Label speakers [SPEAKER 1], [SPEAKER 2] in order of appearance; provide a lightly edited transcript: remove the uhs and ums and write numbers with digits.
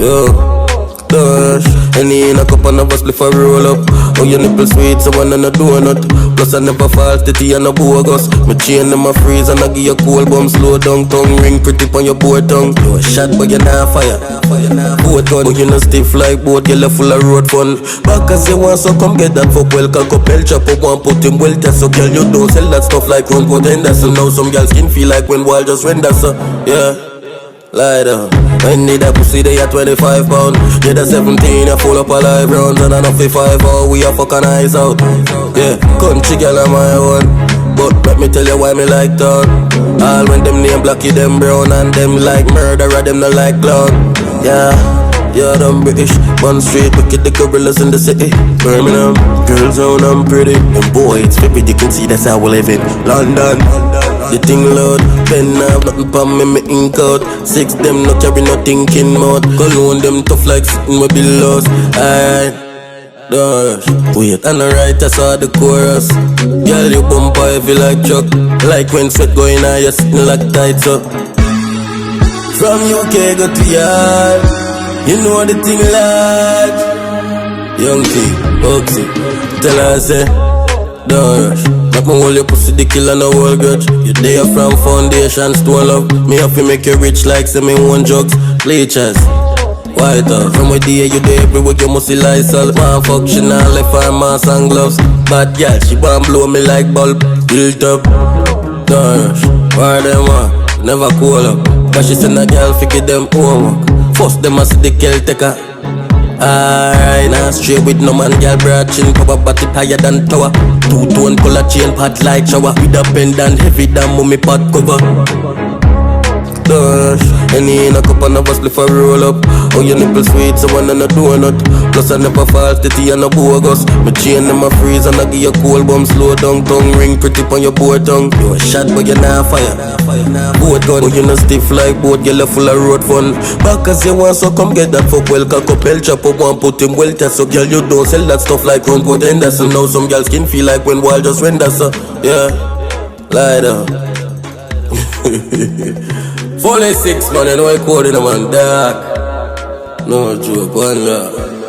[SPEAKER 1] Yo, dash. Any in a cup and a bus before roll up. Oh, your nipple sweet, so one and a donut. Plus I never fall to tea and a bogus. Me chain them a freeze and I give you cold bum. Slow down tongue, ring pretty on your board tongue. You a shot but you not fire. Boat gun, but you no stiff like boat. You left full of road fun. Back as you want, so come get that fuck well. Cock up, chop up one, put him well test. So girl, you don't sell that stuff like run potender. So now some girls skin feel like when wild just render. So yeah. Lie down. When need that pussy, they at 25 pound. Yeah, the 17, I full up a live rounds. And enough for 5 hours, we are fucking eyes out. Yeah, country girl on my own. But let me tell you why me like town. All when them name blacky, them brown. And them like murderer, them not like clown. Yeah, yeah, them British. One street, wicked the gorillas in the city. Birmingham, girls own I'm pretty. And boy, it's 50, you can see that's how we live in London. The thing loud, pen have nothing pa me ink out. 6 them no carry no thinking mouth. Cologne them tough like sitting we be lost. Alright, dash. Wait, and alright I saw the chorus. Girl you bumper heavy like truck. Like when sweat going on you sitting like tights up. From UK go to yard, you know the thing large. Young T, Oxy, tell her I say, don't rush. Make me hold your pussy the killer no whole grudge. You there from foundation stone love. Me have to make you rich like say me one drugs. Bleachers, white out. From where day you there everywhere you must see Lysol. Man fuck she not left her mask and gloves. Bad girl she want blow me like bulb. Built up, don't rush. Why them want? Never cool up. Cause she send a girl fi give them homework. First them a see the girl take her. Alright, now straight with no man, girl broad chin, cover body higher than tower. 2-tone color chain, pot like shower. With a pendant heavy than mummy pot cover. Dash, any in a cup and a bus before roll up. Oh, your nipple sweet, so one and a donut. Plus I never fall to tea and a bogus. Me chain them a freeze and I give you cold bum. Slow down tongue, ring pretty on your board tongue. You a shot but you not fire. Boat gun, but you no stiff like boat. You left full of road fun. Back as you want, so come get that fuck well. Cock up, chop up one, put him well test. So girl you don't sell that stuff like run potender. So now some girls skin feel like when wild just render. So yeah, lie down. 46 man, you know I call it a man dark. No joke, one love.